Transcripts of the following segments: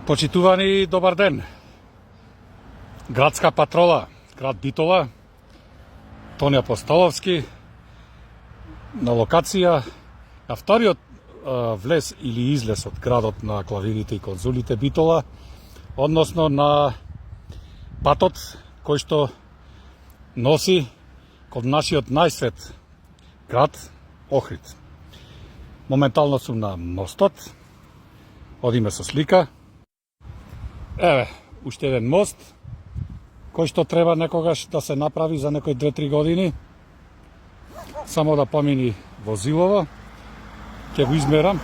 Почитувани, добар ден. Градска патрола, град Битола, Тони Апостоловски, на локација на вториот влез или излез од градот на клавирите и конзулите Битола, односно на патот кој што носи кон нашиот најсвет град Охрид. Моментално сум на мостот, одиме со слика. Еве, уште еден мост, кој што треба некогаш да се направи за некои 2-3 години. Само да помини возилово, ќе го измерам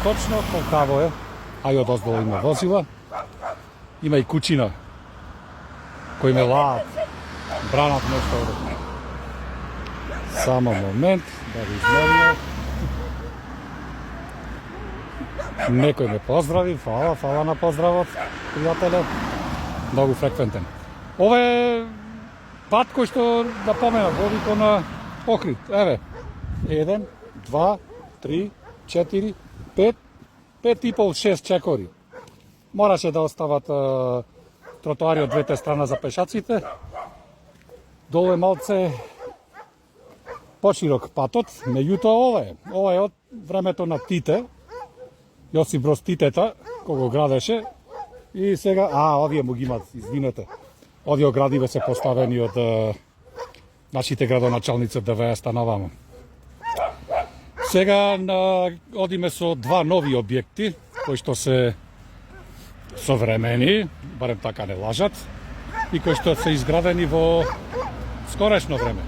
точно колкаво е, а и одоздолу има возила. Има и кучина, кои ме лаат, бранат нешто овде. Само момент, да го измериме. Некој ме поздрави, фала на поздравот, пријателе, многу фреквентен. Ова е пат кој што, да помена, води кон Охрид. Еве, 1, 2, 3, 4, 5, 5,5-6 чекори. Мораше да остават тротоари од двете страна за пешаците. Долу е малце поширок патот, меѓутоа ова е од времето на Тите, Јосип Броз Титета, кој го градеше, и сега, овие му ги имат, извинете, овие оградиве се поставени од нашите градоначалници од 90-та наваму. Сега одиме со два нови објекти, кои што се современи, барем така не лажат, и кои што се изградени во скорешно време.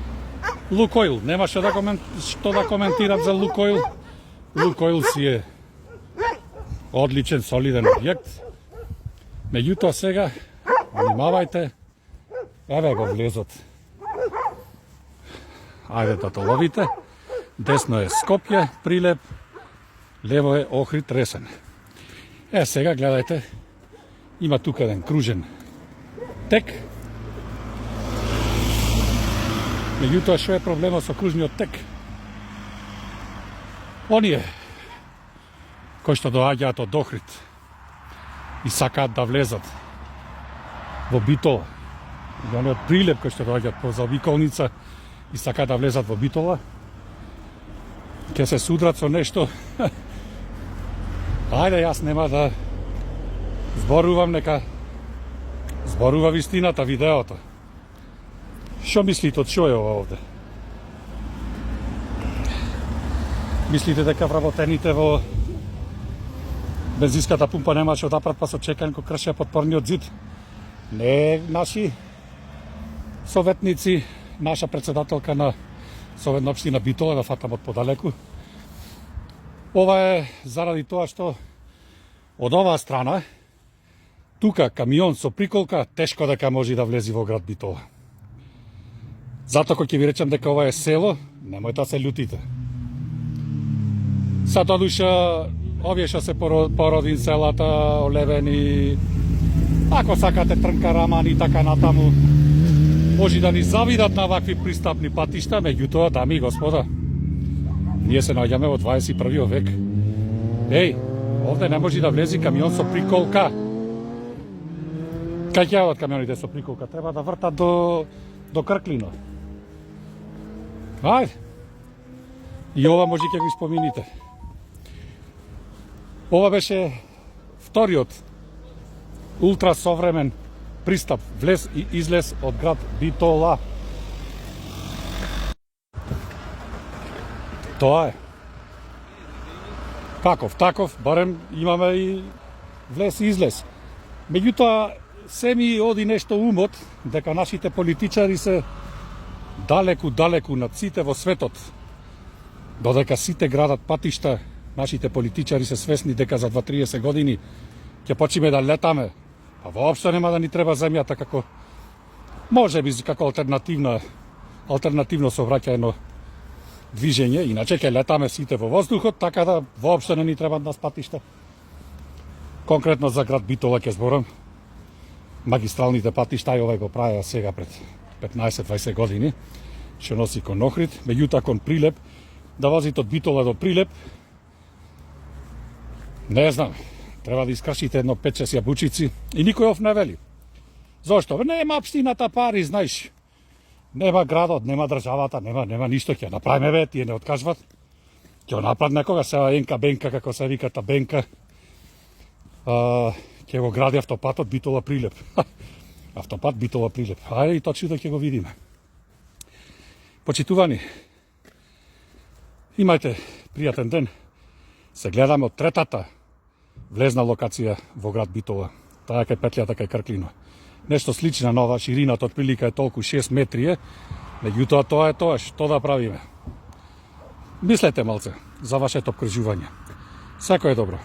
Лукойл, нема што да коментирам за Лукойл. Лукойл си е одличен, солиден објект. Меѓутоа сега, внимавајте, еве го влезот. Ајде да то ловите. Десно е Скопје, Прилеп, лево е Охрид, Ресен. Сега гледајте, има тука еден кружен тек. Меѓутоа, што е проблемот со кружниот тек? Оние кои што доаѓаат од Охрид и сакаат да влезат во Битола, и оние од Прилеп кои што доаѓаат по заобиколница и сакаат да влезат во Битола, ќе се судрат со нешто. Ајде, јас нема да зборувам, нека зборува вистината, видеото. Што мислите, од што е ова овде? Мислите дека вработените во бензинската пумпа немаше одапрат па со чекање кој кршеа подпорниот зид? Не наши советници, наша председателка на Советна општина Битола, да фатам од подалеку. Ова е заради тоа што од оваа страна, тука камион со приколка, тешко дека може да влези во град Битола. Затоа кој ќе ви речам дека ова е село, немојте да се љутите. Са додуша, овие што се породин селата, Олевени, ако сакате Трнка, Рамани и така натаму, може да ни завидат на вакви пристапни патишта, меѓутоа, дами и господа, ние се наоѓаме во 21. век. Овде не може да влези камион со приколка. Кај ќе јават камионите со приколка? Треба да вртат до Крклино. Ајде. И ова може ќе го испомините. Ова беше вториот ултрасовремен пристап, влез и излез од град Битола. Тоа е. Каков таков, барем имаме и влез и излез. Меѓутоа, се ми оди нешто умот, дека нашите политичари се далеку над сите во светот. Додека сите градат патишта, нашите политичари се свесни дека за 2-30 години ќе почиме да летаме, а воопшто нема да ни треба земјата како, може би како алтернативно сообраќајно движење, иначе ќе летаме сите во воздухот, така да воопшто не ни требаат нас патишта. Конкретно за град Битола ќе зборам. Магистралните патишта и овај го правеа сега пред 15-20 години, што носи кон Охрид, меѓутоа кон Прилеп, да возите од Битола до Прилеп, не знам, Треба да искршите едно 5-6 јабучици и никој ов не вели. Зошто? Нема општината пари, знаеш. Нема градот, нема државата, нема ништо, ќе направиме бе, тие не откажват. Ќе направат некога сега Енка Бенка, како се вика та Бенка. Ќе го гради автопатот Битола Прилеп. Автопат Битола Прилеп. Ајде и точно да ќе го видиме. Почитувани, имајте пријатен ден. Се гледаме од третата влезна локација во град Битола. Таа кај петлјата кај Крклино. Нешто слична нова, ширината од прилика е толку 6 метри е, меѓутоа тоа е тоа, што да правиме. Мислете малце за вашето обкржување. Секој е добро.